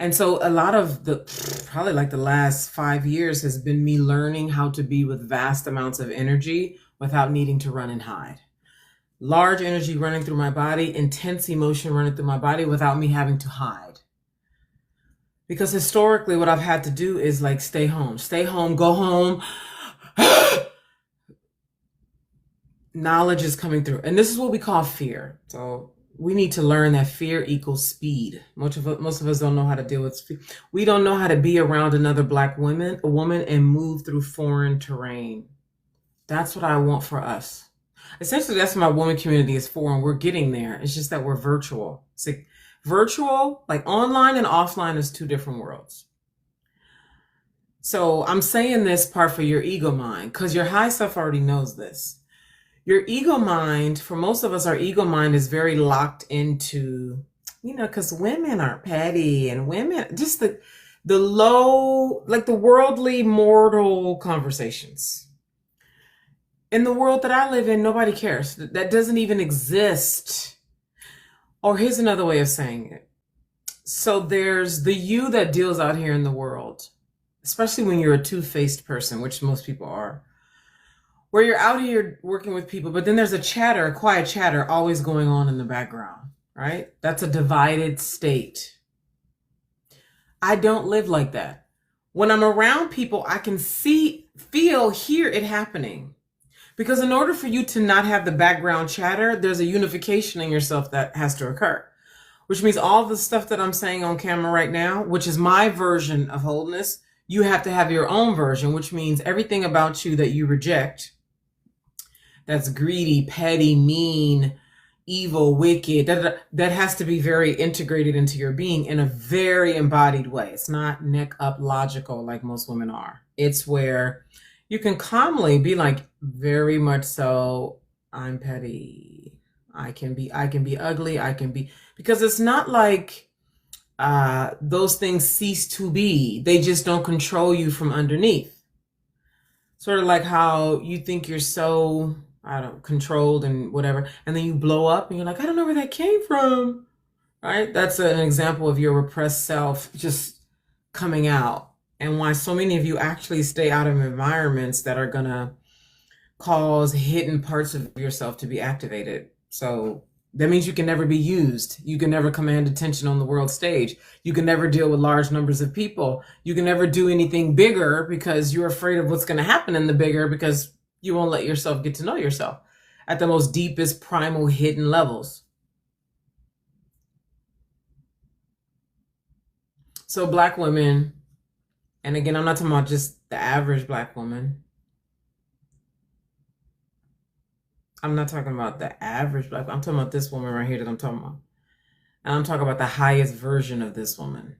And so a lot of probably like the last 5 years has been me learning how to be with vast amounts of energy without needing to run and hide. Large energy running through my body, intense emotion running through my body without me having to hide. Because historically, what I've had to do is like stay home, go home. Knowledge is coming through. And this is what we call fear. So we need to learn that fear equals speed. Most of us don't know how to deal with speed. We don't know how to be around another Black woman, and move through foreign terrain. That's what I want for us. Essentially, that's what my woman community is for, and we're getting there. It's just that we're virtual. It's like virtual, like online and offline is two different worlds. So I'm saying this part for your ego mind, because your high self already knows this. Your ego mind, for most of us, our ego mind is very locked into, because women are petty and women, just the low, like the worldly, mortal conversations. In the world that I live in, nobody cares. That doesn't even exist. Or here's another way of saying it. So there's the you that deals out here in the world, especially when you're a two-faced person, which most people are, where you're out here working with people, but then there's a quiet chatter always going on in the background, right? That's a divided state. I don't live like that. When I'm around people, I can see, feel, hear it happening. Because in order for you to not have the background chatter, there's a unification in yourself that has to occur. Which means all the stuff that I'm saying on camera right now, which is my version of wholeness, you have to have your own version, which means everything about you that you reject, that's greedy, petty, mean, evil, wicked, that has to be very integrated into your being in a very embodied way. It's not neck up logical like most women are. It's where you can calmly be like, very much so, I'm petty. I can be ugly. Because it's not like those things cease to be. They just don't control you from underneath. Sort of like how you think you're so, controlled and whatever, and then you blow up and you're like, I don't know where that came from, right? That's an example of your repressed self just coming out, and why so many of you actually stay out of environments that are gonna cause hidden parts of yourself to be activated. So that means you can never be used. You can never command attention on the world stage. You can never deal with large numbers of people. You can never do anything bigger because you're afraid of what's going to happen in the bigger, because you won't let yourself get to know yourself at the most deepest, primal, hidden levels. So Black women, and again, I'm not talking about just the average Black woman. I'm not talking about the average Black woman. I'm talking about this woman right here that I'm talking about. And I'm talking about the highest version of this woman,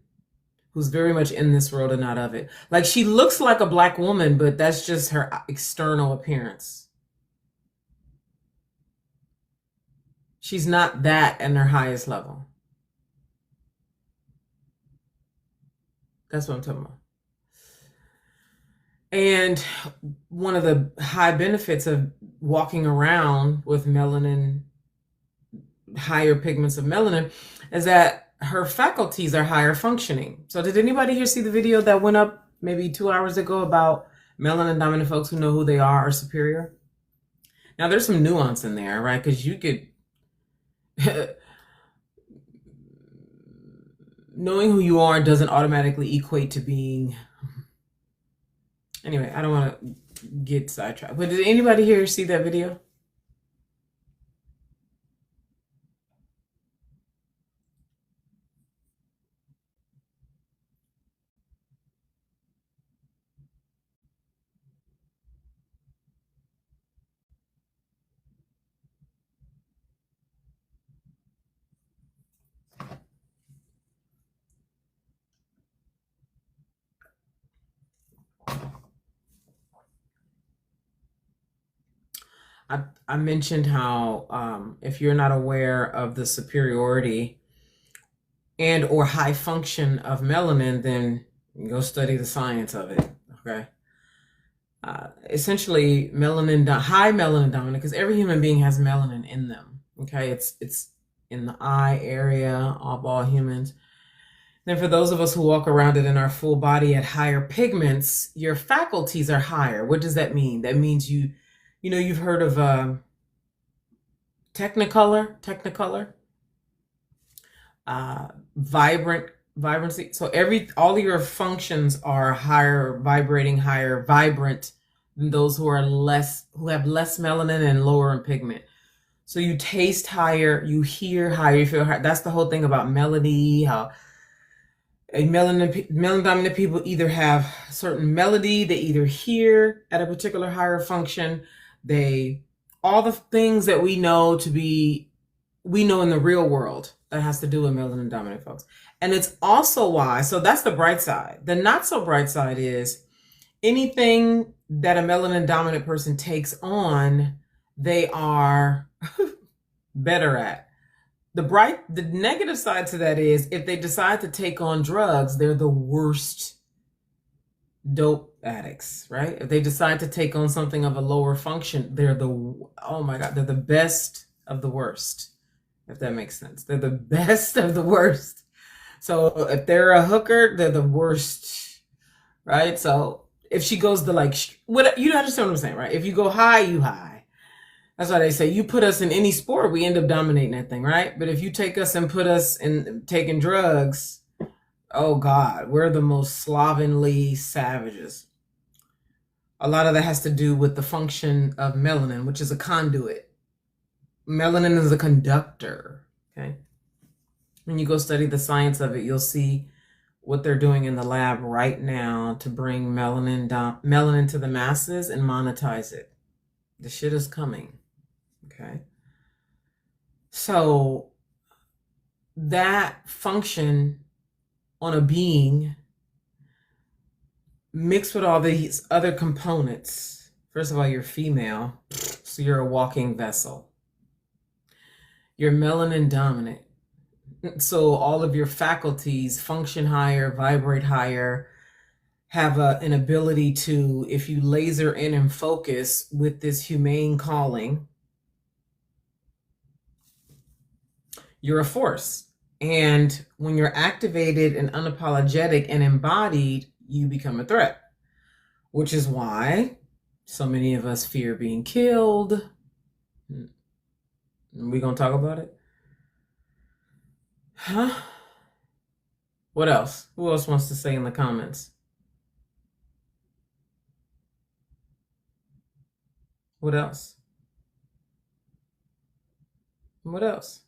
who's very much in this world and not of it. Like, she looks like a Black woman, but that's just her external appearance. She's not that in her highest level. That's what I'm talking about. And one of the high benefits of walking around with melanin, higher pigments of melanin, is that her faculties are higher functioning. So did anybody here see the video that went up maybe 2 hours ago about melanin-dominant folks who know who they are superior? Now there's some nuance in there, right? Because you could, knowing who you are doesn't automatically equate to being, anyway, I don't want to get sidetracked. But did anybody here see that video? I mentioned how if you're not aware of the superiority and or high function of melanin, then go study the science of it, okay? Essentially, high melanin dominant, because every human being has melanin in them, okay? It's in the eye area of all humans. Then for those of us who walk around it in our full body at higher pigments, your faculties are higher. What does that mean? That means you've heard of Technicolor, uh, vibrancy. So all of your functions are higher vibrating, higher vibrant than those who have less melanin and lower in pigment. So you taste higher, you hear higher, you feel higher. That's the whole thing about melody, how melanin dominant people either have certain melody, they either hear at a particular higher function, all the things that we know in the real world that has to do with melanin dominant folks. And it's also why, so that's the bright side. The not so bright side is anything that a melanin dominant person takes on, they are better at. The negative side to that is if they decide to take on drugs, they're the worst dope addicts, right? If they decide to take on something of a lower function, oh my God, they're the best of the worst, if that makes sense. They're the best of the worst. So if they're a hooker, they're the worst, right? So if she goes to you understand what I'm saying, right? If you go high, you high. That's why they say you put us in any sport, we end up dominating that thing, right? But if you take us and put us in taking drugs, oh God, we're the most slovenly savages. A lot of that has to do with the function of melanin, which is a conduit. Melanin is a conductor, okay? When you go study the science of it, you'll see what they're doing in the lab right now to bring melanin to the masses and monetize it. The shit is coming, okay? So that function on a being mixed with all these other components. First of all, you're female, so you're a walking vessel. You're melanin dominant. So all of your faculties function higher, vibrate higher, have an ability to, if you laser in and focus with this humane calling, you're a force. And when you're activated and unapologetic and embodied, you become a threat, which is why so many of us fear being killed. We gonna talk about it? Huh? What else? Who else wants to say in the comments? What else? What else?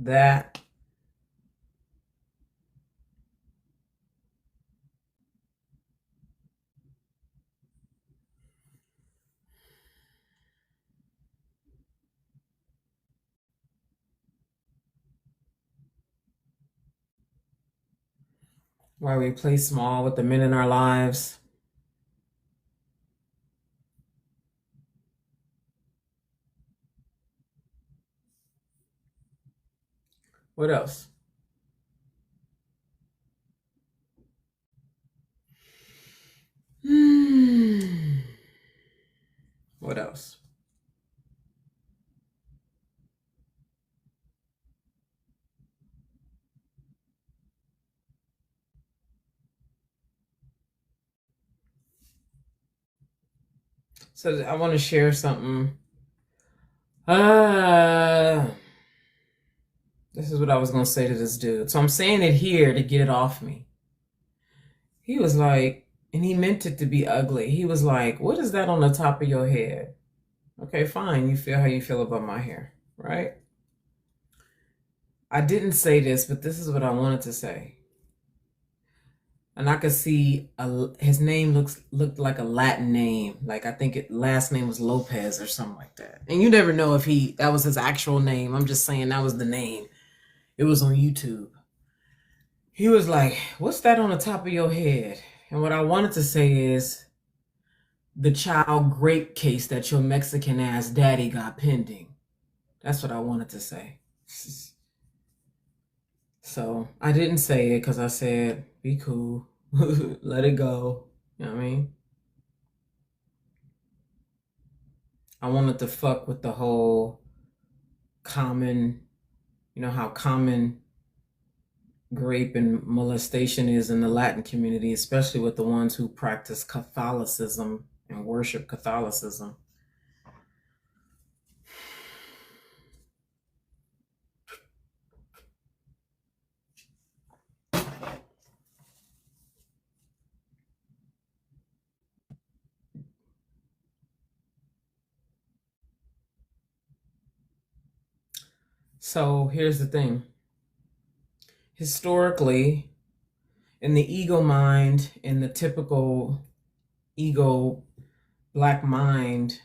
That why we play small with the men in our lives. What else? What else? So I want to share something. This is what I was going to say to this dude. So I'm saying it here to get it off me. He was like, and he meant it to be ugly. He was like, what is that on the top of your head? Okay, fine. You feel how you feel about my hair, right? I didn't say this, but this is what I wanted to say. And I could see his name looked like a Latin name. Like I think last name was Lopez or something like that. And you never know if that was his actual name. I'm just saying that was the name. It was on YouTube. He was like, what's that on the top of your head? And what I wanted to say is the child grape case that your Mexican ass daddy got pending. That's what I wanted to say. So I didn't say it because I said, be cool, let it go. You know what I mean? I wanted to fuck with the whole common, you know, how common rape and molestation is in the Latin community, especially with the ones who practice Catholicism and worship Catholicism. So here's the thing. Historically, in the ego mind, in the typical ego black mind,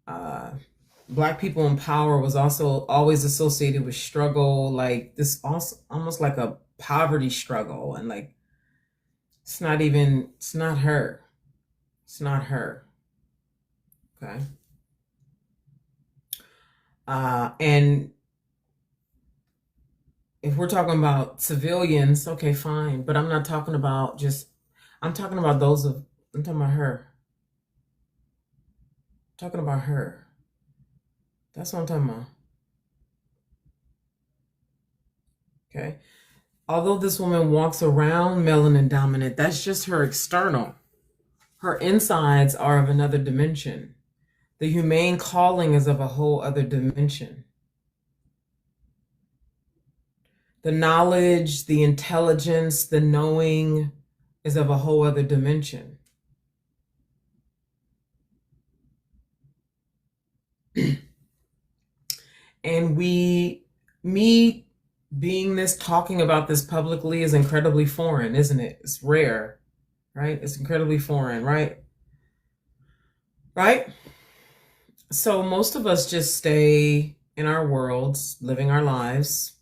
uh, black people in power was also always associated with struggle, like this, also almost like a poverty struggle, and like it's not even, it's not her, it's not her. Okay. And if we're talking about civilians, okay, fine, but I'm not talking about just, I'm talking about those of, I'm talking about her. I'm talking about her. That's what I'm talking about. Okay. Although this woman walks around melanin dominant, that's just her external. Her insides are of another dimension. The humane calling is of a whole other dimension. The knowledge, the intelligence, the knowing is of a whole other dimension. And me being this, talking about this publicly is incredibly foreign, isn't it? It's rare, right? It's incredibly foreign, right? Right? So most of us just stay in our worlds, living our lives,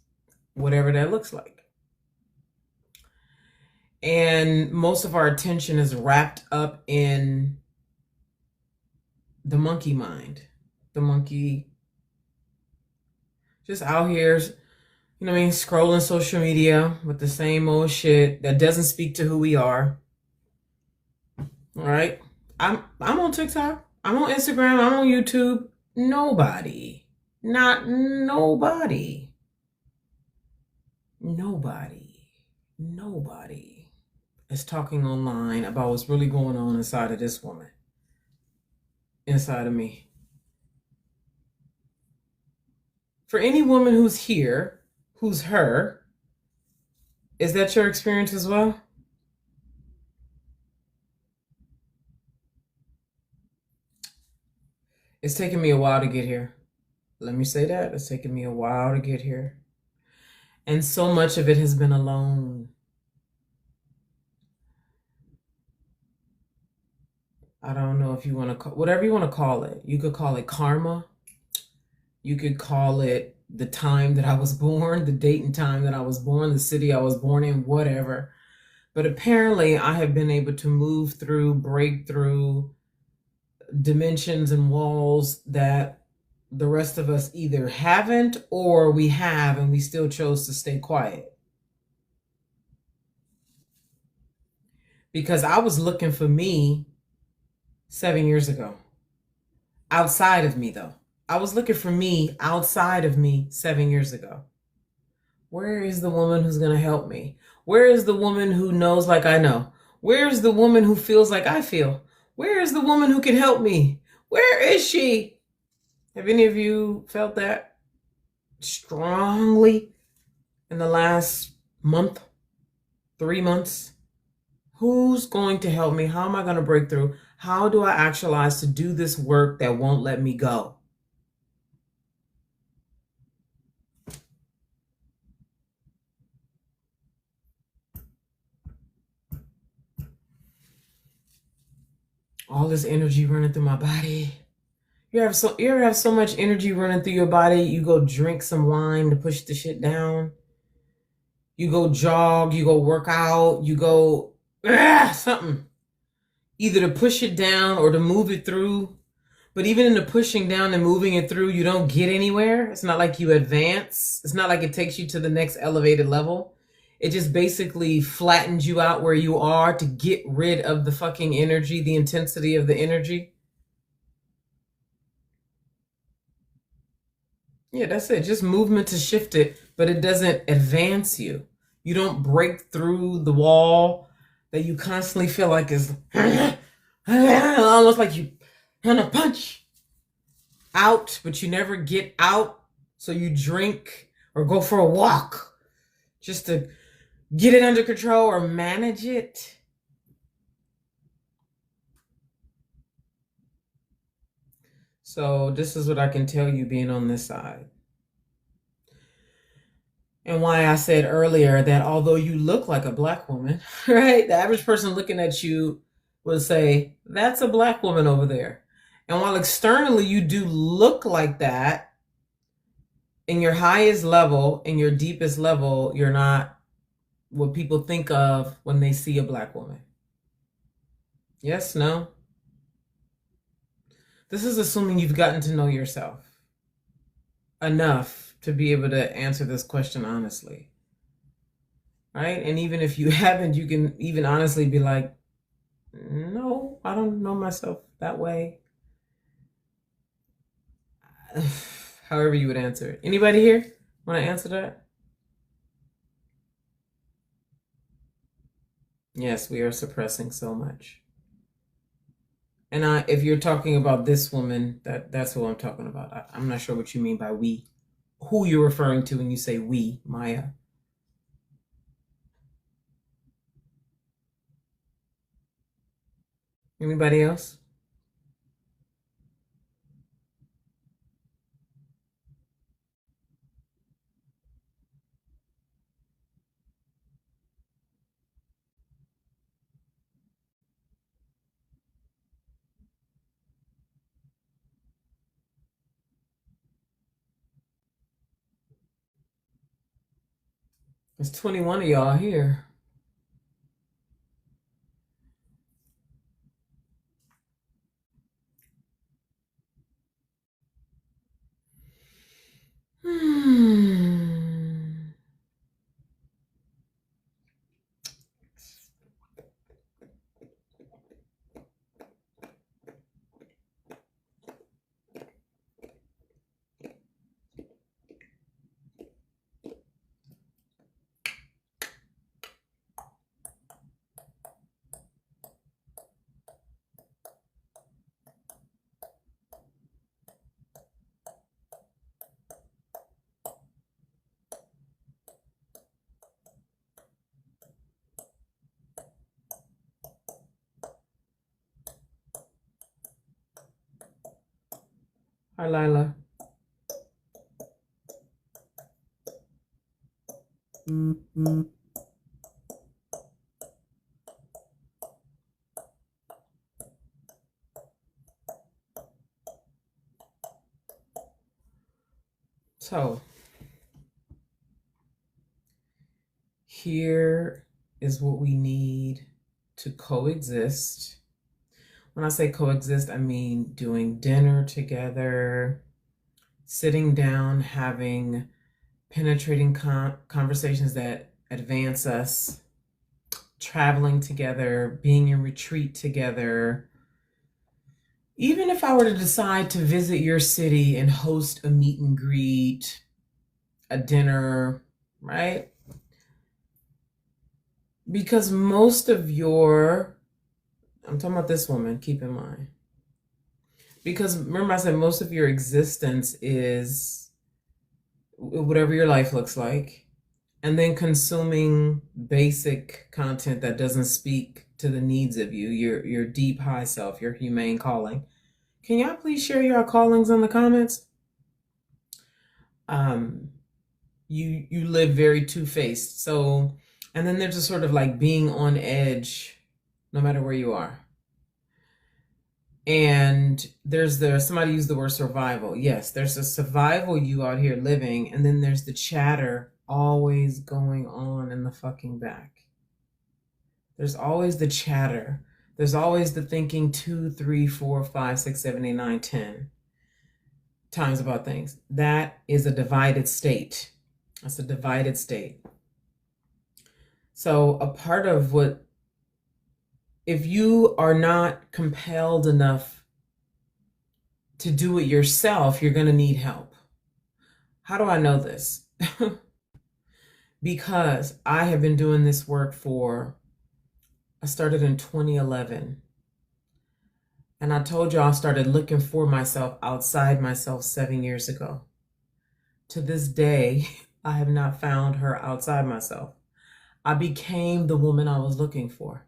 whatever that looks like. And most of our attention is wrapped up in the monkey mind. The monkey just out here, you know what I mean, scrolling social media with the same old shit that doesn't speak to who we are. All right? I'm on TikTok. I'm on Instagram. I'm on YouTube. Nobody. Not nobody. Nobody is talking online about what's really going on inside of this woman, inside of me. For any woman who's here, who's her, is that your experience as well? It's taken me a while to get here. Let me say that. It's taken me a while to get here. And so much of it has been alone. I don't know if you want to call, whatever you want to call it. You could call it karma. You could call it the time that I was born, the date and time that I was born, the city I was born in, whatever. But apparently I have been able to move through, break through dimensions and walls that the rest of us either haven't, or we have and we still chose to stay quiet. Because I was looking for me 7 years ago. Outside of me, though. I was looking for me outside of me 7 years ago. Where is the woman who's going to help me? Where is the woman who knows like I know? Where is the woman who feels like I feel? Where is the woman who can help me? Where is she? Have any of you felt that strongly in the last month, 3 months? Who's going to help me? How am I going to break through? How do I actualize to do this work that won't let me go? All this energy running through my body. You ever have so much energy running through your body, you go drink some wine to push the shit down. You go jog, you go work out, you go something. Either to push it down or to move it through. But even in the pushing down and moving it through, you don't get anywhere. It's not like you advance. It's not like it takes you to the next elevated level. It just basically flattens you out where you are to get rid of the fucking energy, the intensity of the energy. Yeah, that's it. Just movement to shift it, but it doesn't advance you. You don't break through the wall that you constantly feel like is almost like you want to punch out, but you never get out. So you drink or go for a walk just to get it under control or manage it. So this is what I can tell you being on this side. And why I said earlier that although you look like a black woman, right? The average person looking at you will say, that's a black woman over there. And while externally you do look like that, in your highest level, in your deepest level, you're not what people think of when they see a black woman. Yes, no? This is assuming you've gotten to know yourself enough to be able to answer this question honestly. Right? And even if you haven't, you can even honestly be like, no, I don't know myself that way. However you would answer it. Anybody here want to answer that? Yes, we are suppressing so much. And if you're talking about this woman, that's who I'm talking about. I'm not sure what you mean by we. Who you're referring to when you say we, Maya. Anybody else? There's 21 of y'all here. Hi, Lila. So, here is what we need to coexist. When I say coexist, I mean doing dinner together, sitting down, having penetrating conversations that advance us, traveling together, being in retreat together. Even if I were to decide to visit your city and host a meet and greet, a dinner, right? Because most of I'm talking about this woman, keep in mind. Because remember I said most of your existence is whatever your life looks like, and then consuming basic content that doesn't speak to the needs of you, your deep high self, your humane calling. Can y'all please share your callings in the comments? You live very two-faced. So, and then there's a sort of like being on edge no matter where you are. And somebody used the word survival. Yes, there's a survival you out here living, and then there's the chatter always going on in the fucking back. There's always the chatter There's always the thinking 2, 3, 4, 5, 6, 7, 8, 9, 10 times about things. That is a divided state. That's a divided state. So a part of what, if you are not compelled enough to do it yourself, you're going to need help. How do I know this? Because I have been doing this work I started in 2011. And I told you I started looking for myself outside myself 7 years ago. To this day, I have not found her outside myself. I became the woman I was looking for.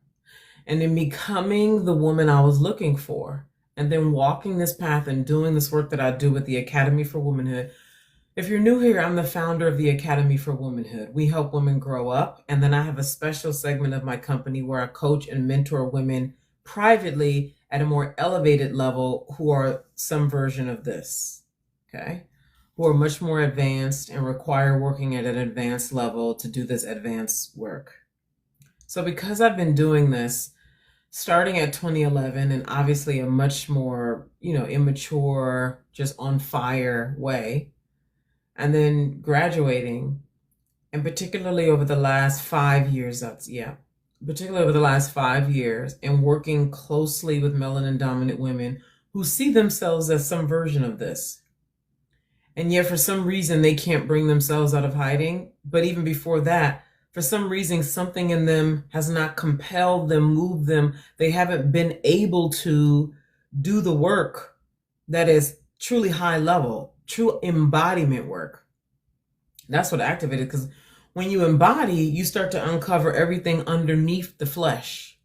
And in becoming the woman I was looking for, and then walking this path and doing this work that I do with the Academy for Womanhood. If you're new here, I'm the founder of the Academy for Womanhood. We help women grow up. And then I have a special segment of my company where I coach and mentor women privately at a more elevated level who are some version of this, okay? Who are much more advanced and require working at an advanced level to do this advanced work. So because I've been doing this starting at 2011 and obviously a much more, immature, just on fire way, and then graduating, and particularly over the last 5 years, particularly over the last 5 years, and working closely with melanin-dominant women who see themselves as some version of this. And yet for some reason, they can't bring themselves out of hiding. But even before that, for some reason, something in them has not compelled them, moved them. They haven't been able to do the work that is truly high level, true embodiment work. That's what activated, because when you embody, you start to uncover everything underneath the flesh.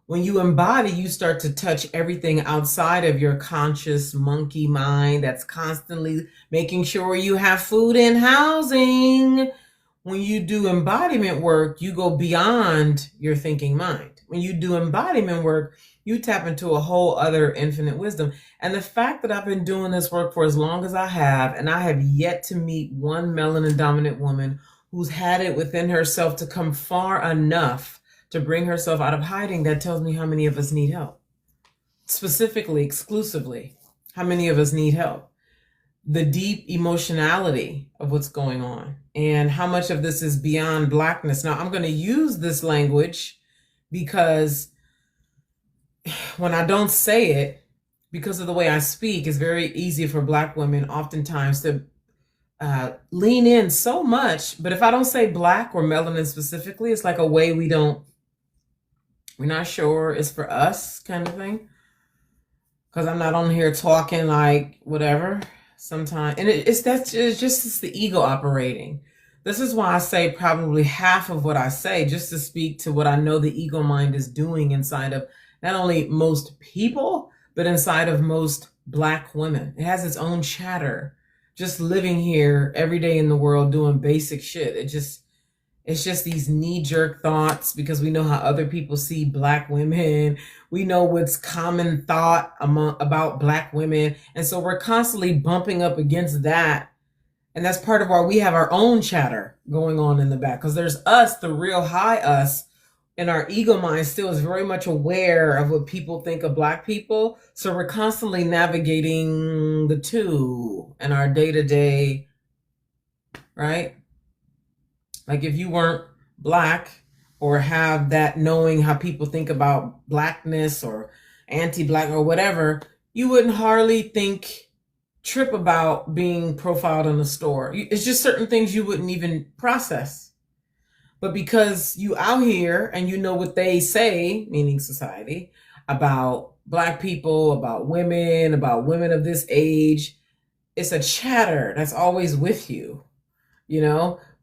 When you embody, you start to touch everything outside of your conscious monkey mind that's constantly making sure you have food and housing. When you do embodiment work, you go beyond your thinking mind. When you do embodiment work, you tap into a whole other infinite wisdom. And the fact that I've been doing this work for as long as I have, and I have yet to meet one melanin-dominant woman who's had it within herself to come far enough to bring herself out of hiding, that tells me how many of us need help. Specifically, exclusively, how many of us need help. The deep emotionality of what's going on and how much of this is beyond Blackness. Now, I'm going to use this language because when I don't say it, because of the way I speak, it's very easy for Black women oftentimes to lean in so much. But if I don't say Black or melanin specifically, it's like a way we're not sure it's for us kind of thing. Because I'm not on here talking like whatever sometimes. And it's the ego operating. This is why I say probably half of what I say, just to speak to what I know the ego mind is doing inside of not only most people, but inside of most Black women. It has its own chatter, just living here every day in the world doing basic shit. It's just these knee-jerk thoughts because we know how other people see Black women. We know what's common thought about Black women. And so we're constantly bumping up against that. And that's part of why we have our own chatter going on in the back. Because there's us, the real high us, and our ego mind still is very much aware of what people think of Black people. So we're constantly navigating the two in our day-to-day, right? Like if you weren't Black or have that knowing how people think about Blackness or anti-Black or whatever, you wouldn't hardly trip about being profiled in a store. It's just certain things you wouldn't even process. But because you out here and you know what they say, meaning society, about Black people, about women of this age, it's a chatter that's always with you,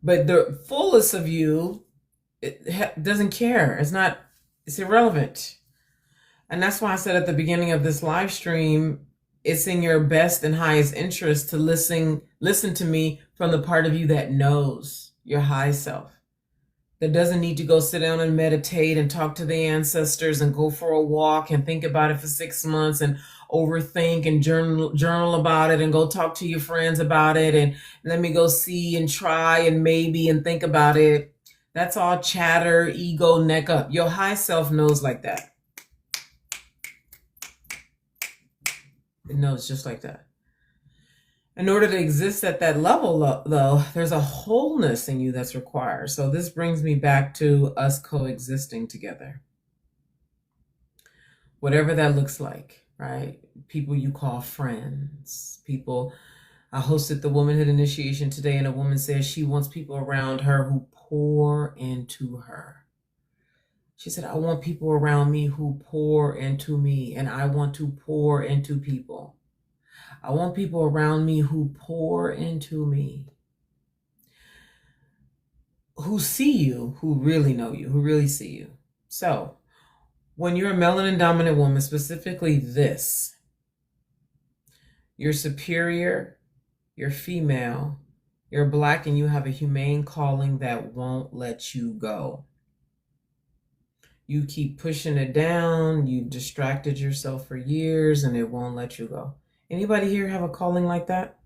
But the fullest of you doesn't care. It's irrelevant. And that's why I said at the beginning of this live stream, it's in your best and highest interest to listen to me from the part of you that knows your high self, that doesn't need to go sit down and meditate and talk to the ancestors and go for a walk and think about it for 6 months and overthink and journal about it and go talk to your friends about it and let me go see and try and maybe and think about it. That's all chatter, ego, neck up. Your high self knows like that. It knows just like that. In order to exist at that level, though, there's a wholeness in you that's required. So this brings me back to us coexisting together, whatever that looks like, right? People you call friends, people. I hosted the womanhood initiation today, and a woman says she wants people around her who pour into her. She said, I want people around me who pour into me, and I want to pour into people. I want people around me who pour into me, who see you, who really know you, who really see you. So, when you're a melanin dominant woman, specifically this, you're superior, you're female, you're Black, and you have a humane calling that won't let you go. You keep pushing it down, you've distracted yourself for years, and it won't let you go. Anybody here have a calling like that?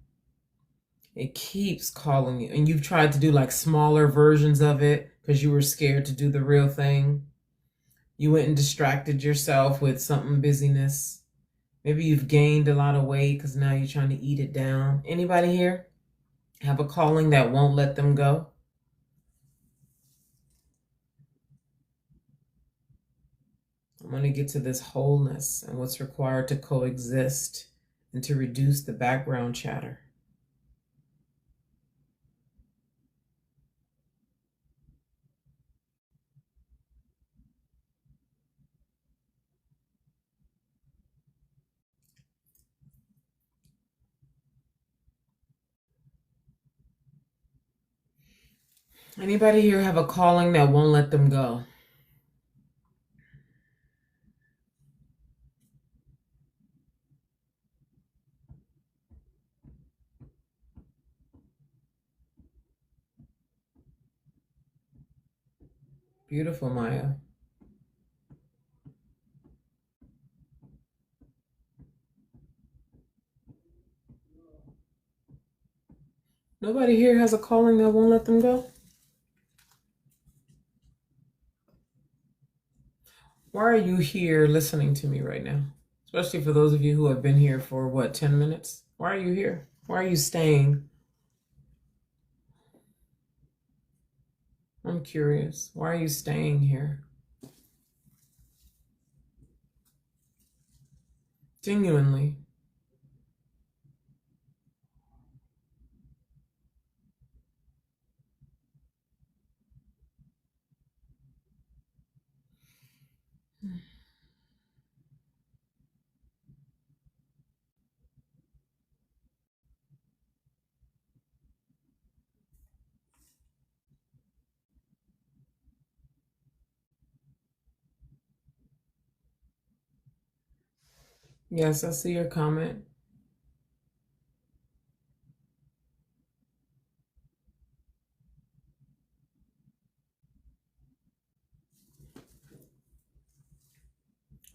It keeps calling you, and you've tried to do like smaller versions of it because you were scared to do the real thing. You went and distracted yourself with something busyness. Maybe you've gained a lot of weight because now you're trying to eat it down. Anybody here have a calling that won't let them go? I'm going to get to this wholeness and what's required to coexist and to reduce the background chatter. Anybody here have a calling that won't let them go? Beautiful, Maya. Nobody here has a calling that won't let them go? Why are you here listening to me right now? Especially for those of you who have been here for what, 10 minutes? Why are you here? Why are you staying? I'm curious. Why are you staying here? Genuinely. Yes, I see your comment.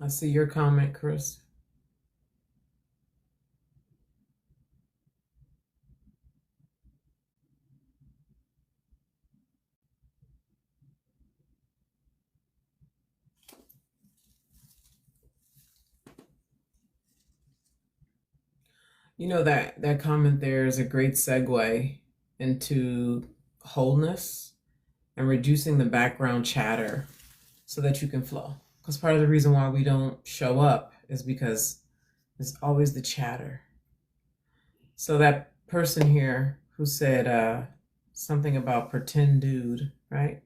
I see your comment, Chris. You know that comment there is a great segue into wholeness and reducing the background chatter so that you can flow. Because part of the reason why we don't show up is because there's always the chatter. So that person here who said something about pretend dude, right?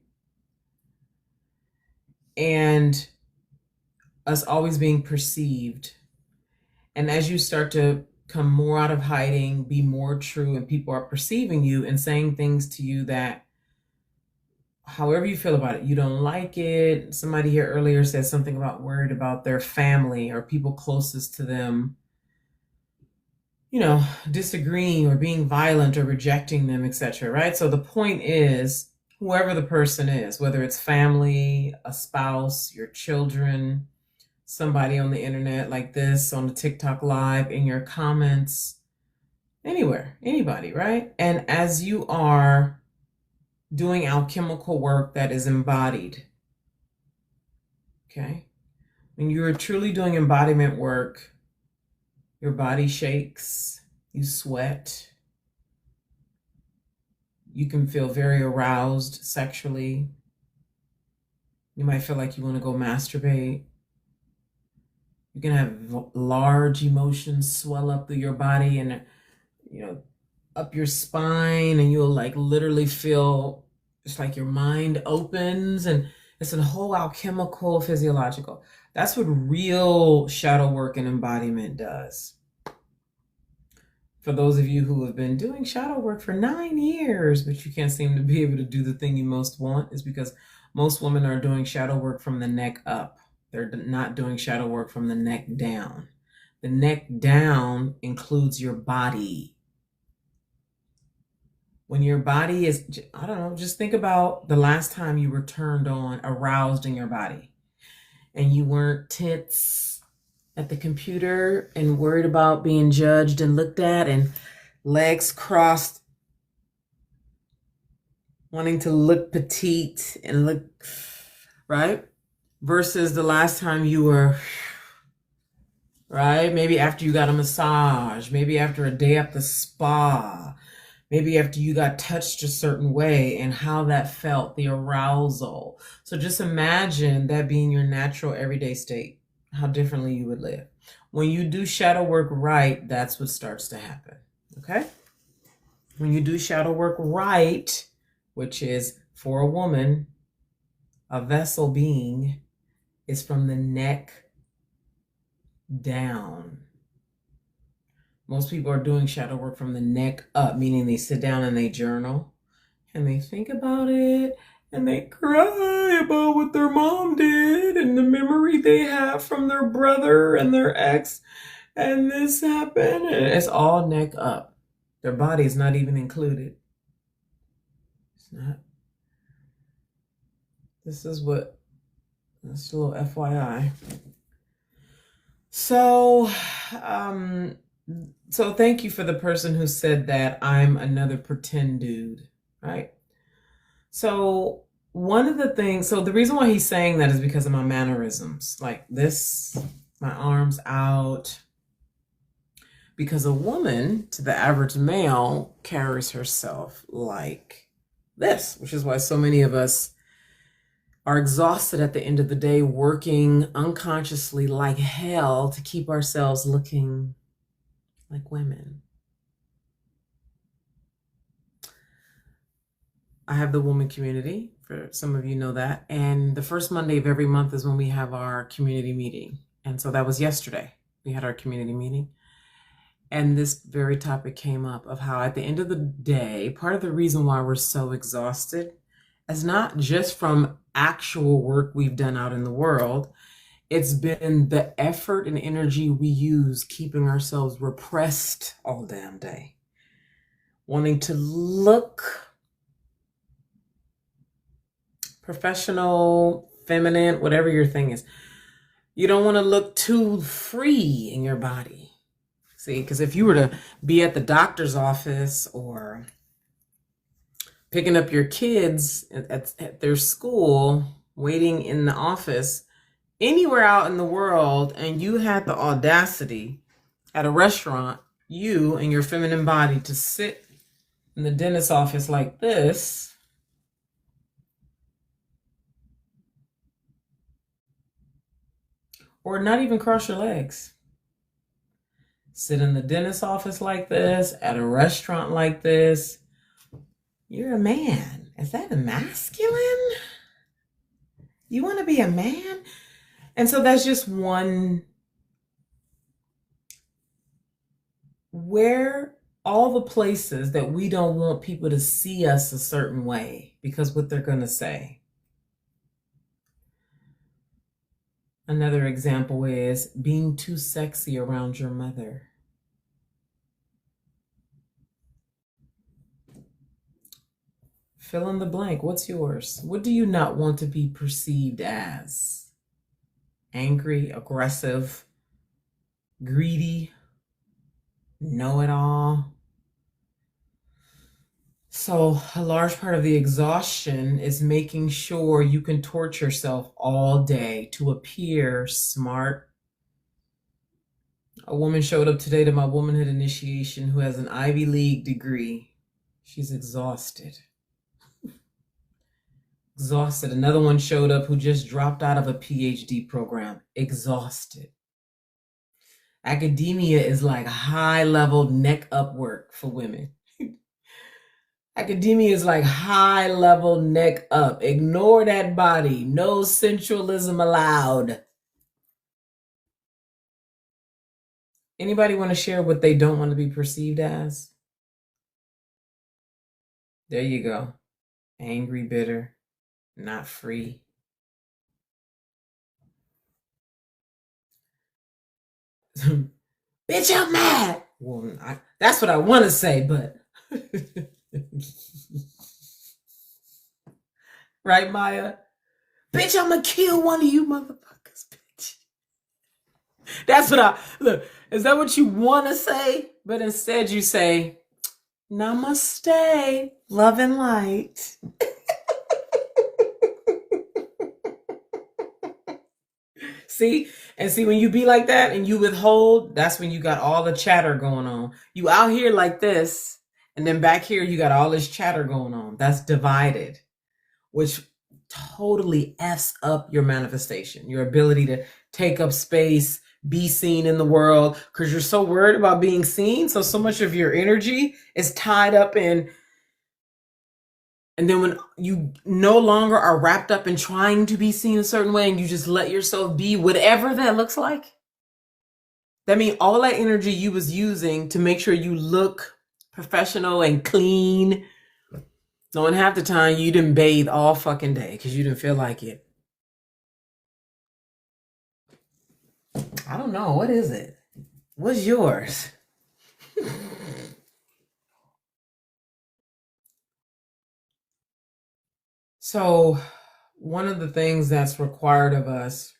And us always being perceived. And as you start to come more out of hiding, be more true, and people are perceiving you and saying things to you that, however you feel about it, you don't like it. Somebody here earlier said something about worried about their family or people closest to them, disagreeing or being violent or rejecting them, etc. Right? So the point is, whoever the person is, whether it's family, a spouse, your children, somebody on the internet like this, on the TikTok live, in your comments, anywhere, anybody, right? And as you are doing alchemical work that is embodied, okay? When you are truly doing embodiment work, Your body shakes, you sweat, you can feel very aroused sexually. You might feel like you want to go masturbate. You can have large emotions swell up through your body and, you know, up your spine, and you'll like literally feel it's like your mind opens, and it's a whole alchemical, physiological. That's what real shadow work and embodiment does. For those of you who have been doing shadow work for 9 years, but you can't seem to be able to do the thing you most want, is because most women are doing shadow work from the neck up. They're not doing shadow work from the neck down. The neck down includes your body. When your body is, I don't know, just think about the last time you were turned on, aroused in your body, and you weren't tense at the computer and worried about being judged and looked at and legs crossed, wanting to look petite and look, right? Versus the last time you were, right? Maybe after you got a massage, maybe after a day at the spa, maybe after you got touched a certain way and how that felt, the arousal. So just imagine that being your natural everyday state, how differently you would live. When you do shadow work right, that's what starts to happen, okay? When you do shadow work right, which is for a woman, a vessel being is from the neck down. Most people are doing shadow work from the neck up, meaning they sit down and they journal and they think about it and they cry about what their mom did and the memory they have from their brother and their ex, and this happened, and it's all neck up. Their body is not even included. It's not. This is what, that's a little FYI. So thank you for the person who said that I'm another pretend dude, right? So one of the things, so the reason why he's saying that is because of my mannerisms, like this, my arms out, because a woman, to the average male, carries herself like this, which is why so many of us are exhausted at the end of the day, working unconsciously like hell to keep ourselves looking like women. I have the woman community, for some of you know that, and the first Monday of every month is when we have our community meeting. And so that was yesterday. We had our community meeting. And this very topic came up of how at the end of the day, part of the reason why we're so exhausted is not just from actual work we've done out in the world. It's been the effort and energy we use keeping ourselves repressed all damn day. Wanting to look professional, feminine, whatever your thing is. You don't want to look too free in your body. See, because if you were to be at the doctor's office or picking up your kids at their school, waiting in the office, anywhere out in the world, and you had the audacity at a restaurant, you and your feminine body, to sit in the dentist's office like this, or not even cross your legs. Sit in the dentist's office like this, at a restaurant like this. You're a man. Is that masculine? You want to be a man? And so that's just one where all the places that we don't want people to see us a certain way because what they're going to say. Another example is being too sexy around your mother. Fill in the blank. What's yours? What do you not want to be perceived as? Angry, aggressive, greedy, know-it-all. So a large part of the exhaustion is making sure you can torture yourself all day to appear smart, A woman showed up today to my womanhood initiation who has an Ivy League degree. She's exhausted. Exhausted. Another one showed up who just dropped out of a PhD program. Exhausted. Academia is like high level neck up work for women. Academia is like high level neck up. Ignore that body. No sensualism allowed. Anybody want to share what they don't want to be perceived as? There you go. Angry, bitter, not free. Bitch, I'm mad. Well, that's what I want to say, but right, Maya? Bitch, I'm gonna kill one of you motherfuckers, bitch. That's what I look. Is that what you want to say? But instead, you say, Namaste, love and light. See? And see, when you be like that and you withhold, that's when you got all the chatter going on. You out here like this, and then back here, you got all this chatter going on. That's divided, which totally F's up your manifestation, your ability to take up space, be seen in the world, because you're so worried about being seen. So much of your energy is tied up in. And then when you no longer are wrapped up in trying to be seen a certain way and you just let yourself be whatever that looks like, that means all that energy you was using to make sure you look professional and clean, knowing half the time you didn't bathe all fucking day because you didn't feel like it. I don't know. What is it? What's yours? So one of the things that's required of us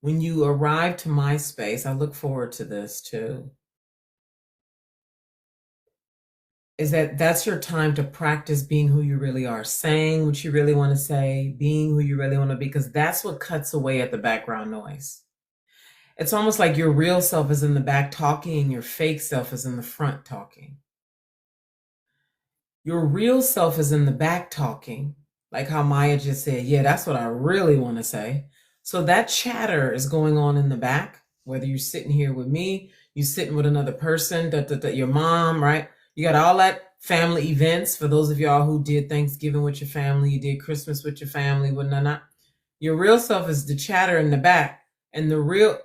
when you arrive to my space, I look forward to this too, is that that's your time to practice being who you really are, saying what you really want to say, being who you really want to be, because that's what cuts away at the background noise. It's almost like your real self is in the back talking and your fake self is in the front talking. Your real self is in the back talking, like how Maya just said, yeah, that's what I really want to say. So that chatter is going on in the back, whether you're sitting here with me, you're sitting with another person, your mom, right? You got all that family events. For those of y'all who did Thanksgiving with your family, you did Christmas with your family, whatnot. Your real self is the chatter in the back, and the real,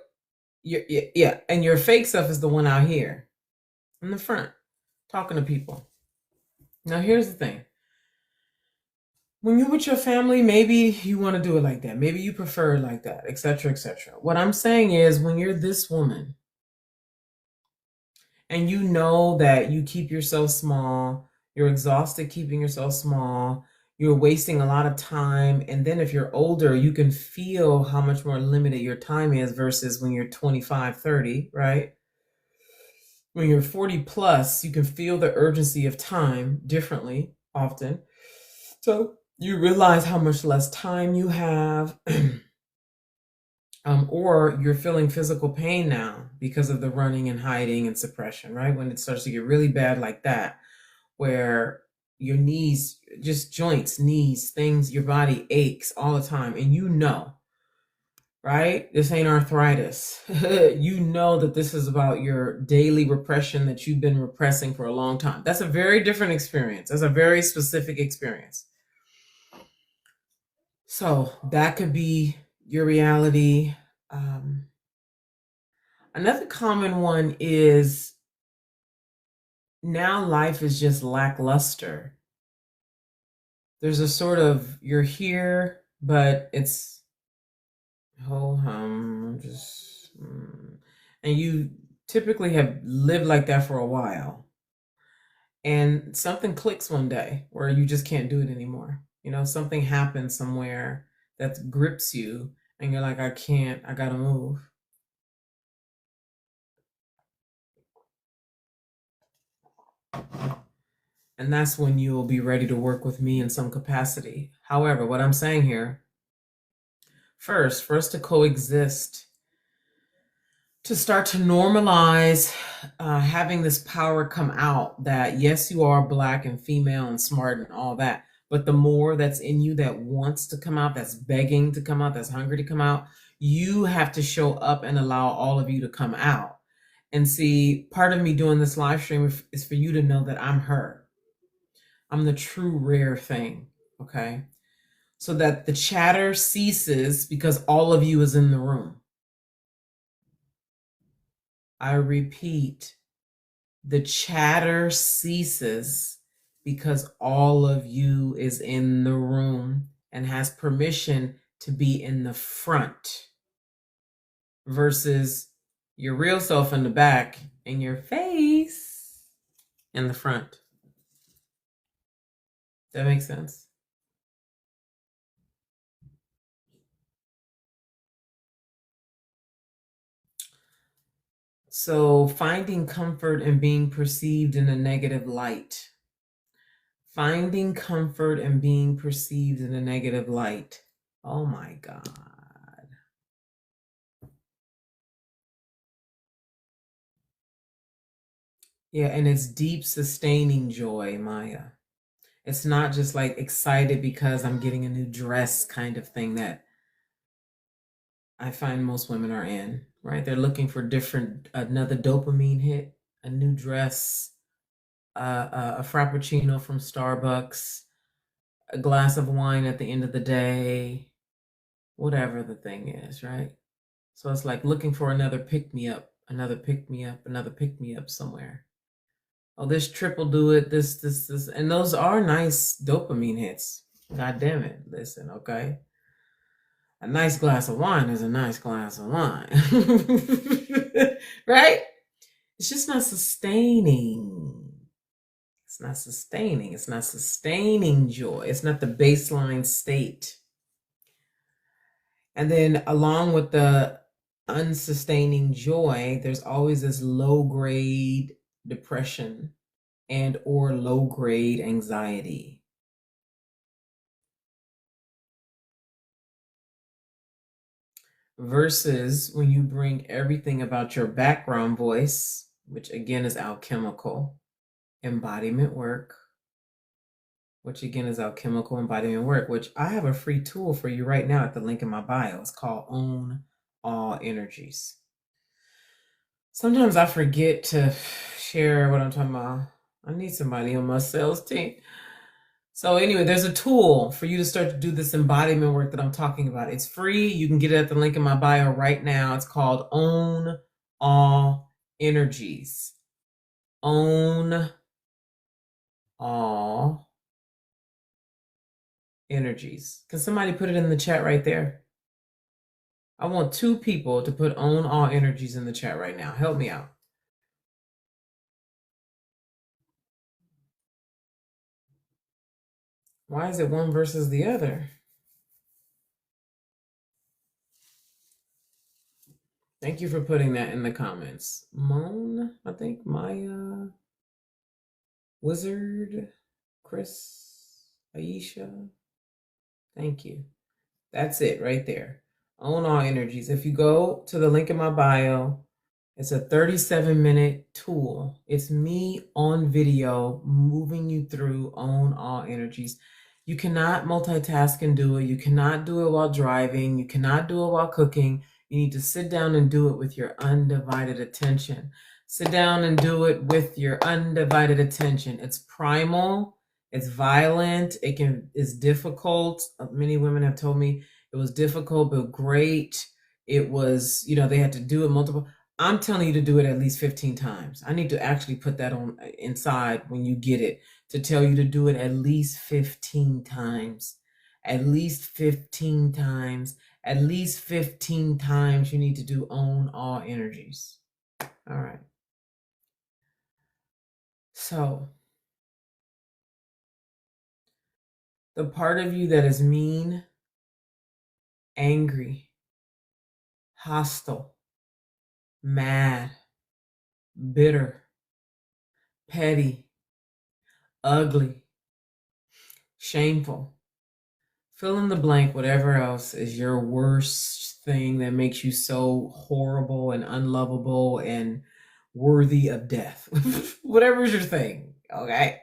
yeah, and your fake self is the one out here in the front, talking to people. Now, here's the thing. When you're with your family, maybe you want to do it like that. Maybe you prefer it like that, etc., etc. What I'm saying is, when you're this woman and you know that you keep yourself small, you're exhausted keeping yourself small, you're wasting a lot of time. And then if you're older, you can feel how much more limited your time is versus when you're 25, 30, right? When you're 40 plus, you can feel the urgency of time differently often. So you realize how much less time you have, or you're feeling physical pain now because of the running and hiding and suppression, right? When it starts to get really bad like that, where your knees, just joints, knees, things, your body aches all the time. And you know, right? This ain't arthritis. You know that this is about your daily repression that you've been repressing for a long time. That's a very different experience. That's a very specific experience. So that could be your reality. Another common one is now life is just lackluster. There's a sort of, you're here, but it's ho hum, and you typically have lived like that for a while. And something clicks one day where you just can't do it anymore. You know, something happens somewhere that grips you and you're like, I can't, I gotta move. And that's when you will be ready to work with me in some capacity. However, what I'm saying here, first, for us to coexist, to start to normalize having this power come out that yes, you are black and female and smart and all that, but the more that's in you that wants to come out, that's begging to come out, that's hungry to come out, you have to show up and allow all of you to come out. And see, part of me doing this live stream is for you to know that I'm her. I'm the true rare thing, okay? So that the chatter ceases because all of you is in the room. I repeat, the chatter ceases because all of you is in the room and has permission to be in the front versus your real self in the back and your face in the front. That makes sense? So finding comfort in being perceived in a negative light. Finding comfort in being perceived in a negative light. Oh my God. Yeah, and it's deep, sustaining joy, Maya. It's not just like excited because I'm getting a new dress kind of thing that I find most women are in, right? They're looking for another dopamine hit, a new dress, a frappuccino from Starbucks, a glass of wine at the end of the day, whatever the thing is, right? So it's like looking for another pick me up, another pick me up, another pick me up somewhere. Oh, this trip will do it. This, and those are nice dopamine hits. God damn it! Listen, okay. A nice glass of wine is a nice glass of wine, right? It's just not sustaining. It's not sustaining. It's not sustaining joy. It's not the baseline state. And then along with the unsustaining joy, there's always this low grade depression and or low grade anxiety. Versus when you bring everything about your background voice, which again is alchemical embodiment work, which I have a free tool for you right now at the link in my bio. It's called Own All Energies. Sometimes I forget to share what I'm talking about. I need somebody on my sales team. So anyway, there's a tool for you to start to do this embodiment work that I'm talking about. It's free. You can get it at the link in my bio right now. It's called Own All Energies. Own All Energies. Can somebody put it in the chat right there? I want 2 people to put Own All Energies in the chat right now. Help me out. Why is it one versus the other? Thank you for putting that in the comments. Moan, I think, Maya, Wizard, Chris, Aisha. Thank you. That's it right there. Own All Energies. If you go to the link in my bio, it's a 37-minute tool. It's me on video moving you through Own All Energies. You cannot multitask and do it. You cannot do it while driving. You cannot do it while cooking. You need to sit down and do it with your undivided attention. Sit down and do it with your undivided attention. It's primal. It's violent. It's difficult. Many women have told me it was difficult, but great. It was, they had to do it multiple. I'm telling you to do it at least 15 times. I need to actually put that on inside when you get it to tell you to do it at least 15 times. At least 15 times. At least 15 times you need to do Own All Energies. All right. So, the part of you that is mean, angry, hostile, mad, bitter, petty, ugly, shameful, Fill in the blank, whatever else is your worst thing that makes you so horrible and unlovable and worthy of death. Whatever is your thing, okay?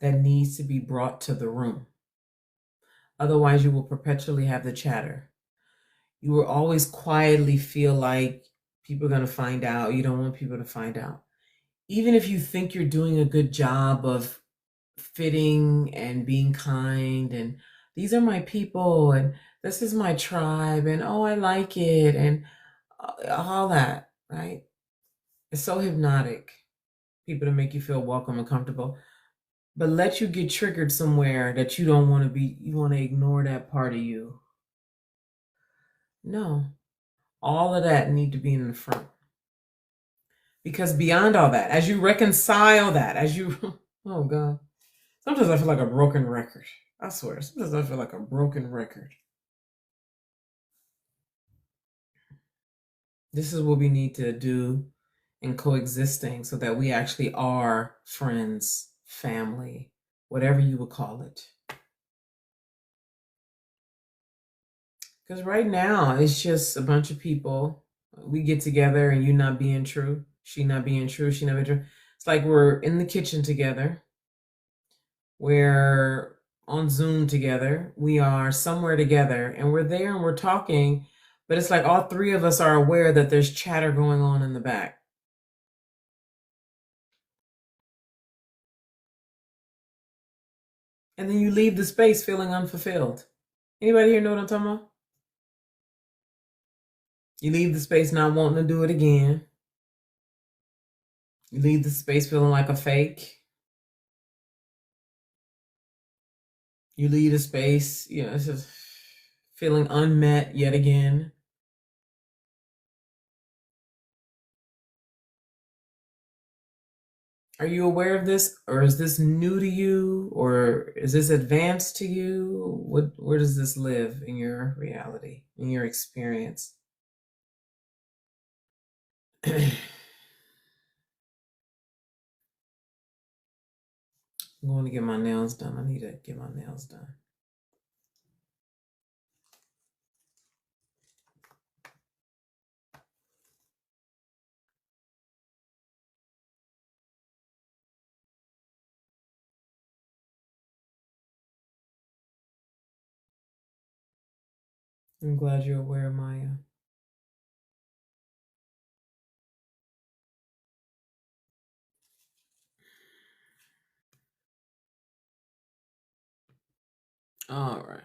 That needs to be brought to the room. Otherwise, you will perpetually have the chatter. You will always quietly feel like people are going to find out. You don't want people to find out. Even if you think you're doing a good job of fitting and being kind, and these are my people, and this is my tribe, and oh, I like it, and all that, right? It's so hypnotic, people to make you feel welcome and comfortable, but let you get triggered somewhere that you don't want to be, you want to ignore that part of you. No, all of that need to be in the front. Because beyond all that, as you reconcile that, as you, oh God, sometimes I feel like a broken record. I swear, sometimes I feel like a broken record. This is what we need to do in coexisting so that we actually are friends, family, whatever you would call it. Because right now, it's just a bunch of people. We get together and you not being true, she not being true, she not being true. It's like we're in the kitchen together. We're on Zoom together. We are somewhere together and we're there and we're talking, but it's like all three of us are aware that there's chatter going on in the back. And then you leave the space feeling unfulfilled. Anybody here know what I'm talking about? You leave the space not wanting to do it again. You leave the space feeling like a fake. You leave the space, it's just feeling unmet yet again. Are you aware of this, or is this new to you, or is this advanced to you? Where does this live in your reality, in your experience? I'm going to get my nails done. I need to get my nails done. I'm glad you're aware, Maya. All right.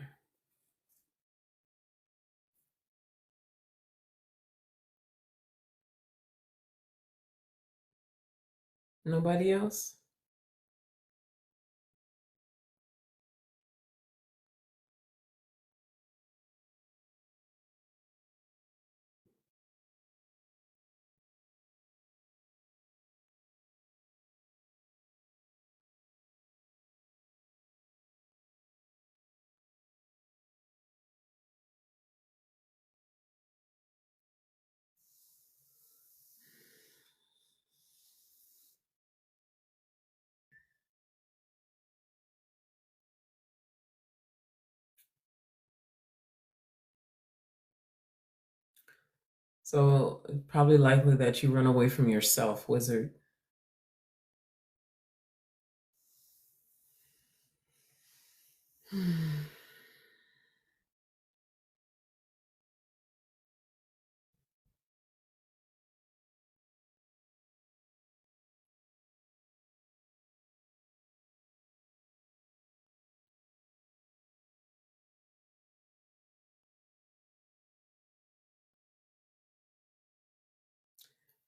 Nobody else? So, probably likely that you run away from yourself, wizard.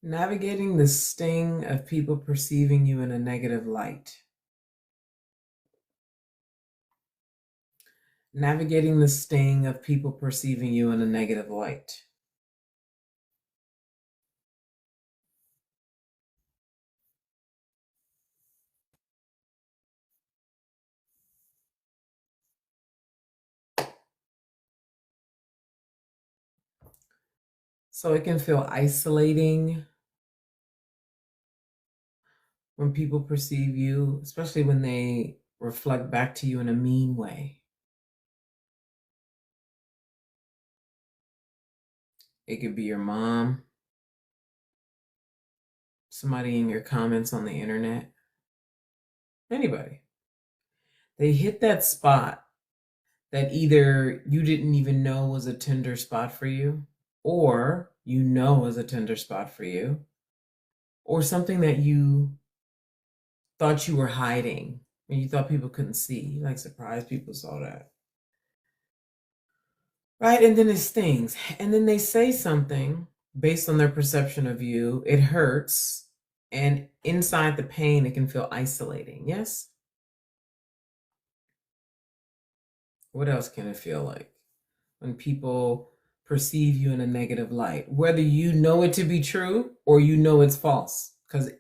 Navigating the sting of people perceiving you in a negative light. Navigating the sting of people perceiving you in a negative light. So it can feel isolating when people perceive you, especially when they reflect back to you in a mean way. It could be your mom, somebody in your comments on the internet, anybody. They hit that spot that either you didn't even know was a tender spot for you, or you know was a tender spot for you, or something that you thought you were hiding and you thought people couldn't see. Like, surprised people saw that. Right? And then it stings. And then they say something based on their perception of you. It hurts. And inside the pain, it can feel isolating. Yes? What else can it feel like when people perceive you in a negative light? Whether you know it to be true or you know it's false. Because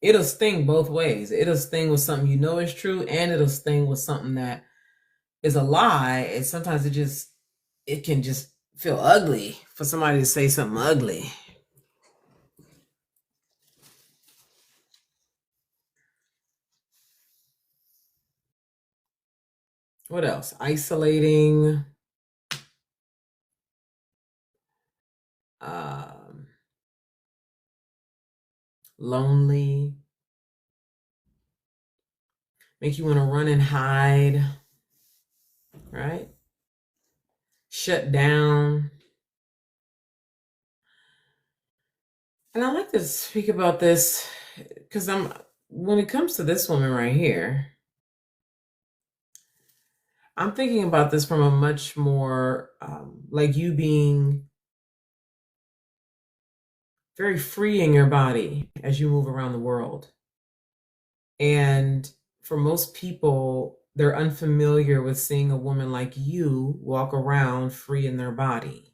it'll sting both ways. It'll sting with something you know is true, and it'll sting with something that is a lie. And sometimes it can just feel ugly for somebody to say something ugly. What else? Isolating. Um, Lonely. Make you want to run and hide. Right? Shut down. And I like to speak about this because when it comes to this woman right here, I'm thinking about this from a much more like you being very free in your body as you move around the world. And for most people, they're unfamiliar with seeing a woman like you walk around free in their body.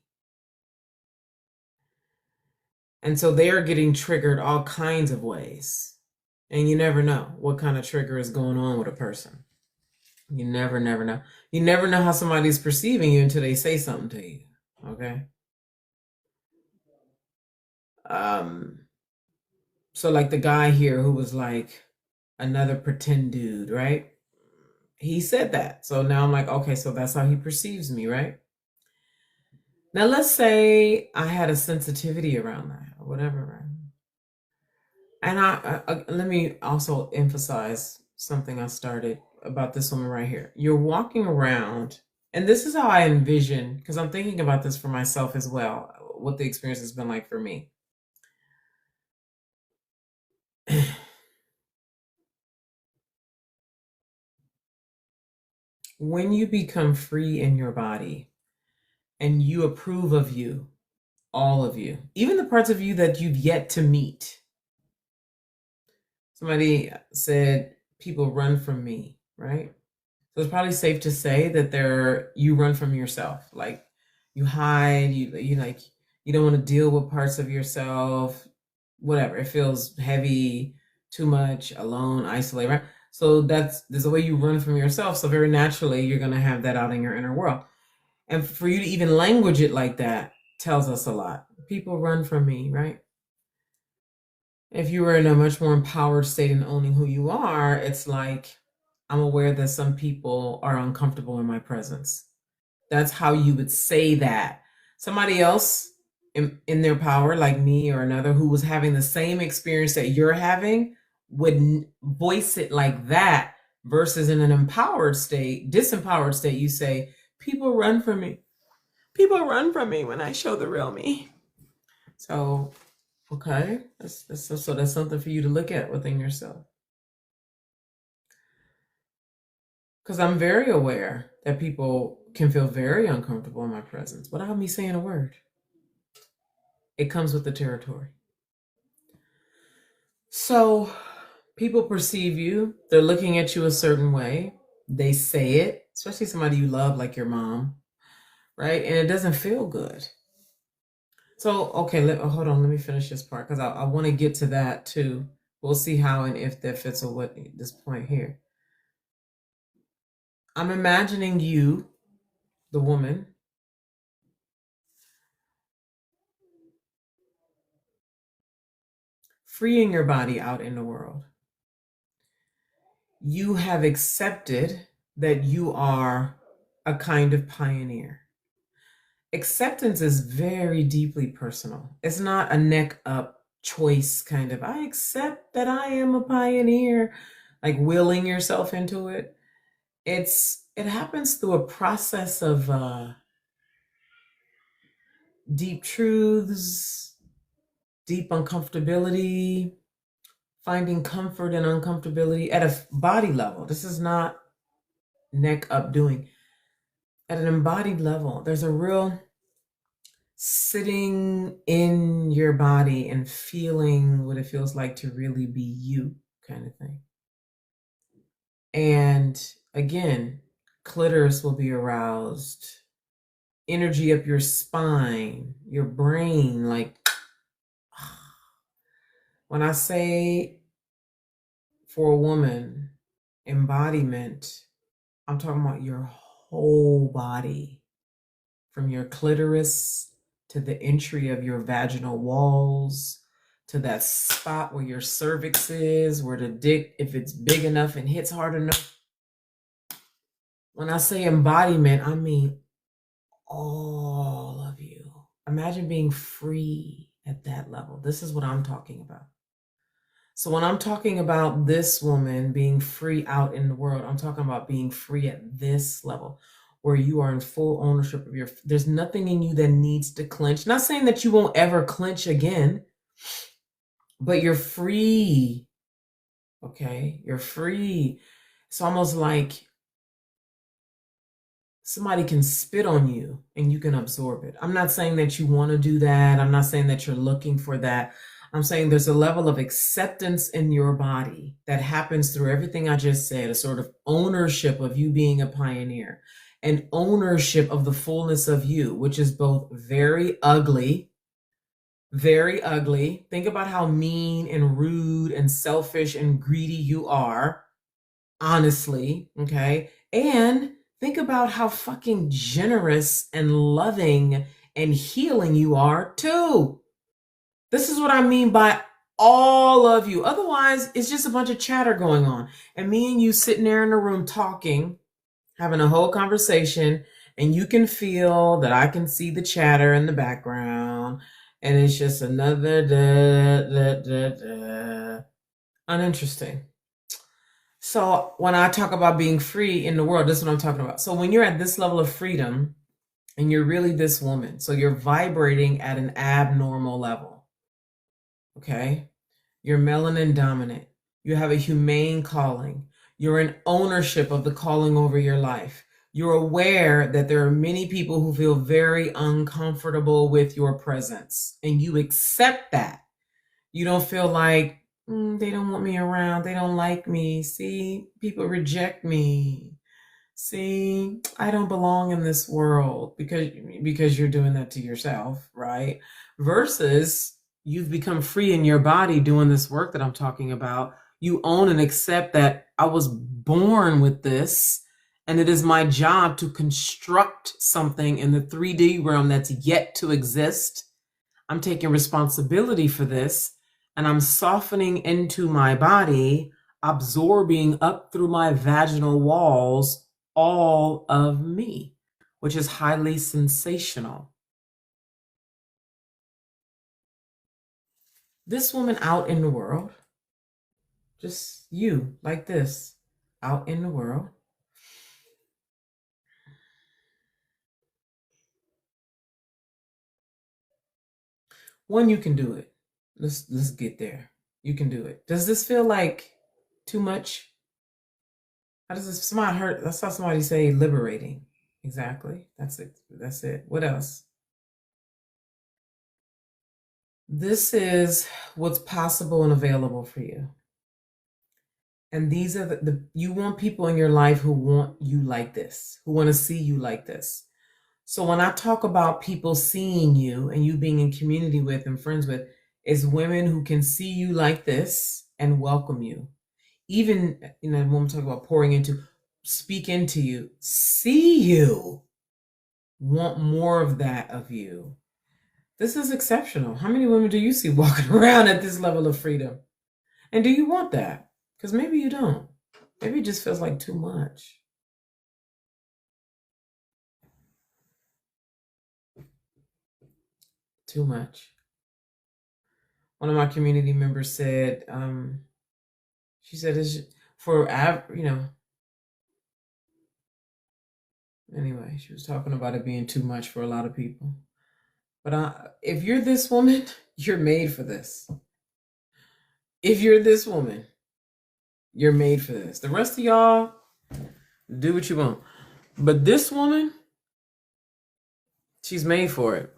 And so they are getting triggered all kinds of ways. And you never know what kind of trigger is going on with a person. You never know. You never know how somebody's perceiving you until they say something to you. Okay? So like the guy here who was like another pretend dude, right? He said that. So now I'm like, okay, so that's how he perceives me, right? Now let's say I had a sensitivity around that or whatever, right? And let me also emphasize something I started about this woman right here. You're walking around, and this is how I envision, because I'm thinking about this for myself as well, what the experience has been like for me. When you become free in your body and you approve of you, all of you, even the parts of you that you've yet to meet. Somebody said people run from me, right? So it's probably safe to say that you run from yourself. Like you hide, you like you don't want to deal with parts of yourself, whatever. It feels heavy, too much, alone, isolated, right? So there's a way you run from yourself. So very naturally you're gonna have that out in your inner world. And for you to even language it like that tells us a lot. People run from me, right? If you were in a much more empowered state in owning who you are, it's like, I'm aware that some people are uncomfortable in my presence. That's how you would say that. Somebody else in their power, like me or another, who was having the same experience that you're having, would voice it like that, versus in an empowered state, disempowered state, you say, people run from me. People run from me when I show the real me. So, okay, so that's something for you to look at within yourself. Because I'm very aware that people can feel very uncomfortable in my presence without me saying a word. It comes with the territory. So people perceive you, they're looking at you a certain way. They say it, especially somebody you love, like your mom, right? And it doesn't feel good. So, okay, hold on, let me finish this part because I want to get to that too. We'll see how and if that fits with what this point here. I'm imagining you, the woman, freeing your body out in the world. you have accepted that you are a kind of pioneer. Acceptance is very deeply personal. It's not a neck up choice kind of, I accept that I am a pioneer, like willing yourself into it. It happens through a process of deep truths, deep uncomfortability, finding comfort in uncomfortability at a body level. This is not neck up doing. At an embodied level, there's a real sitting in your body and feeling what it feels like to really be you kind of thing. And again, clitoris will be aroused, energy up your spine, your brain. Like when I say for a woman, embodiment, I'm talking about your whole body, from your clitoris to the entry of your vaginal walls, to that spot where your cervix is, where the dick, if it's big enough and hits hard enough. When I say embodiment, I mean all of you. Imagine being free at that level. This is what I'm talking about. So when I'm talking about this woman being free out in the world, I'm talking about being free at this level where you are in full ownership of there's nothing in you that needs to clench. Not saying that you won't ever clench again, but you're free. Okay? You're free. It's almost like somebody can spit on you and you can absorb it. I'm not saying that you want to do that. I'm not saying that you're looking for that. I'm saying there's a level of acceptance in your body that happens through everything I just said, a sort of ownership of you being a pioneer, and ownership of the fullness of you, which is both very ugly, very ugly. Think about how mean and rude and selfish and greedy you are, honestly, okay? And think about how fucking generous and loving and healing you are, too. This is what I mean by all of you. Otherwise, it's just a bunch of chatter going on. And me and you sitting there in the room talking, having a whole conversation, and you can feel that I can see the chatter in the background. And it's just another uninteresting. So when I talk about being free in the world, this is what I'm talking about. So when you're at this level of freedom and you're really this woman, so you're vibrating at an abnormal level. Okay? You're melanin dominant. You have a humane calling. You're in ownership of the calling over your life. You're aware that there are many people who feel very uncomfortable with your presence, and you accept that. You don't feel like, they don't want me around. They don't like me. See, people reject me. See, I don't belong in this world because you're doing that to yourself, right? Versus you've become free in your body doing this work that I'm talking about. You own and accept that I was born with this, and it is my job to construct something in the 3D realm that's yet to exist. I'm taking responsibility for this, and I'm softening into my body, absorbing up through my vaginal walls all of me, which is highly sensational. This woman out in the world, just you, like this, out in the world. One, you can do it. Let's get there. You can do it. Does this feel like too much? How does this somebody hurt? That's how somebody say liberating. Exactly. That's it. That's it. What else? This is what's possible and available for you. And these are you want people in your life who want you like this, who want to see you like this. So when I talk about people seeing you and you being in community with and friends with, is women who can see you like this and welcome you. Even, when we talk about pouring into, speak into you, see you, want more of that of you. This is exceptional. How many women do you see walking around at this level of freedom? And do you want that? Because maybe you don't. Maybe it just feels like too much. Too much. One of my community members said, she said, it's for, anyway, she was talking about it being too much for a lot of people. But if you're this woman, you're made for this. If you're this woman, you're made for this. The rest of y'all, do what you want. But this woman, she's made for it.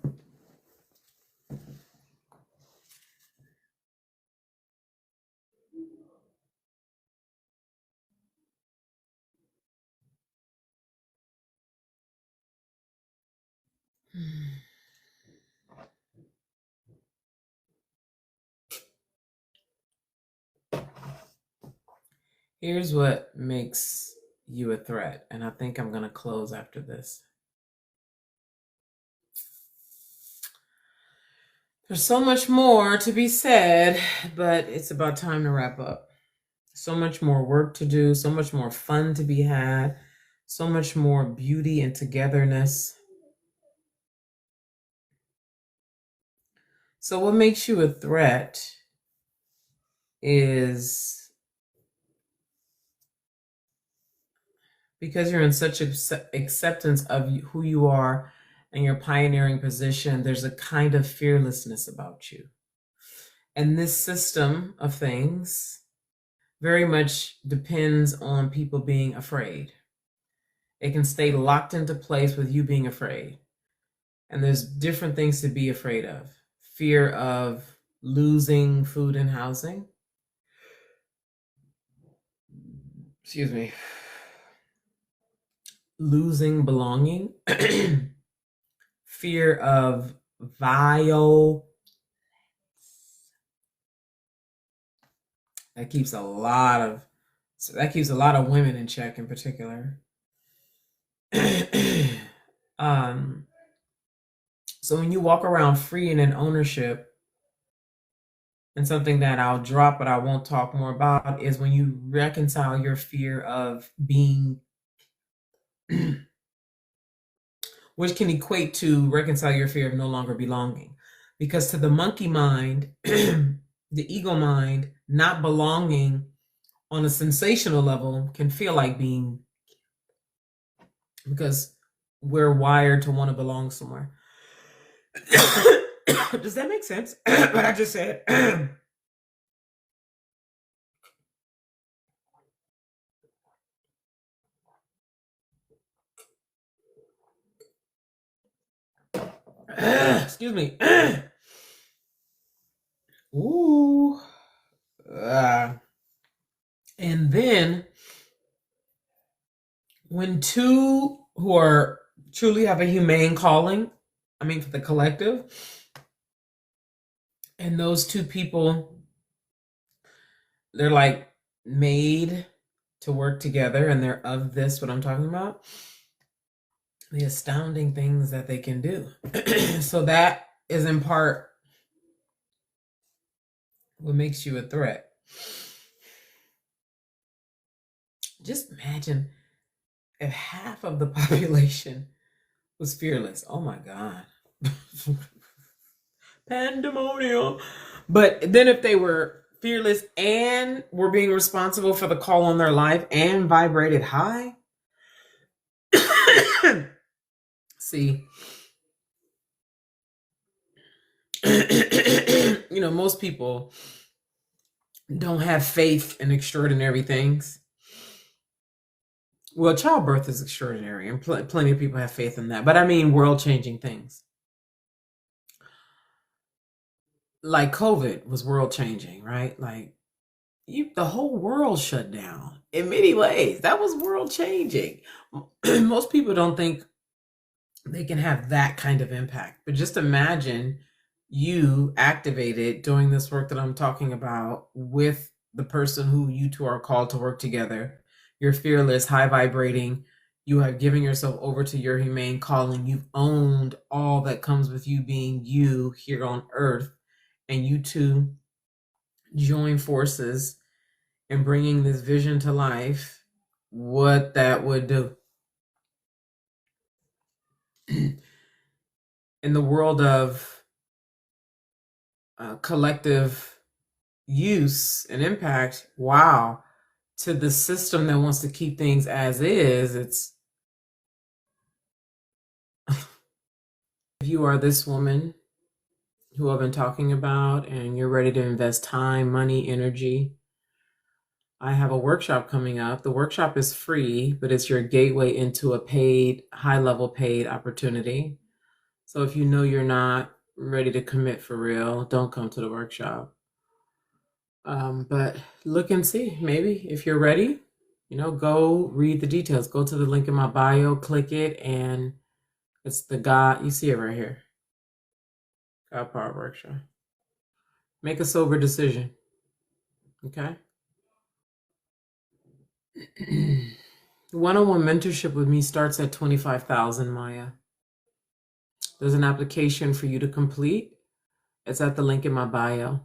Here's what makes you a threat, and I think I'm going to close after this. There's so much more to be said, but it's about time to wrap up. So much more work to do, so much more fun to be had, so much more beauty and togetherness. So, what makes you a threat is because you're in such acceptance of who you are and your pioneering position, there's a kind of fearlessness about you. And this system of things very much depends on people being afraid. It can stay locked into place with you being afraid. And there's different things to be afraid of. Fear of losing food and housing. Excuse me. Losing belonging. Fear of violence. That keeps a lot of women in check in particular. So when you walk around free and in ownership, and something that I'll drop but I won't talk more about is when you reconcile your fear of being, which can equate to reconcile your fear of no longer belonging. Because to the monkey mind, the ego mind, not belonging on a sensational level can feel like being, because we're wired to want to belong somewhere. Does that make sense? What I just said. Excuse me. Ooh. And then when two who are truly have a humane calling, I mean for the collective, and those two people, they're like made to work together, and they're of this, what I'm talking about, the astounding things that they can do. So that is in part what makes you a threat. Just imagine if half of the population was fearless. Oh my God. Pandemonium. But then if they were fearless and were being responsible for the call on their life and vibrated high. See, most people don't have faith in extraordinary things. Well, childbirth is extraordinary, and plenty of people have faith in that. But I mean, world-changing things. Like COVID was world-changing, right? Like the whole world shut down in many ways. That was world-changing. Most people don't think they can have that kind of impact. But just imagine you activated doing this work that I'm talking about with the person who you two are called to work together. You're fearless, high vibrating. You have given yourself over to your humane calling. You've owned all that comes with you being you here on earth. And you two join forces and bringing this vision to life, what that would do. In the world of collective use and impact, wow, to the system that wants to keep things as is, it's if you are this woman who I've been talking about and you're ready to invest time, money, energy, I have a workshop coming up. The workshop is free, but it's your gateway into a paid, high level paid opportunity. So if you know you're not ready to commit for real, don't come to the workshop. But look and see. Maybe if you're ready, go read the details. Go to the link in my bio, click it, and it's the God. You see it right here. God Power Workshop. Make a sober decision. Okay. One-on-one mentorship with me starts at 25,000, Maya. There's an application for you to complete. It's at the link in my bio.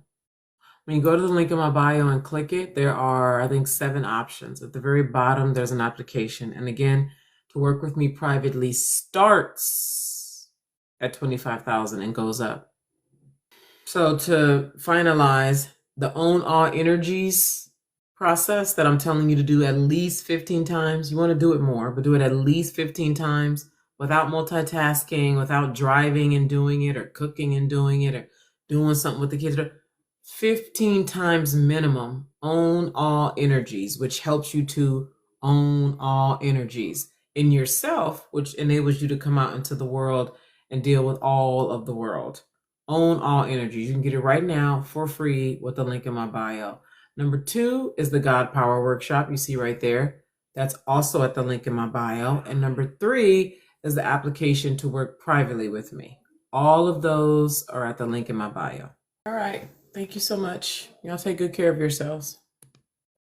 When you go to the link in my bio and click it, there are, I think, 7 options. At the very bottom, there's an application. And again, to work with me privately starts at 25,000 and goes up. So to finalize, the Own All Energies process that I'm telling you to do at least 15 times, you want to do it more, but do it at least 15 times without multitasking, without driving and doing it, or cooking and doing it, or doing something with the kids. 15 times minimum. Own all energies, which helps you to own all energies in yourself, which enables you to come out into the world and deal with all of the world. Own all energies. You can get it right now for free with the link in my bio. Number 2 is the God Power Workshop you see right there. That's also at the link in my bio. And number 3 is the application to work privately with me. All of those are at the link in my bio. All right. Thank you so much. Y'all take good care of yourselves.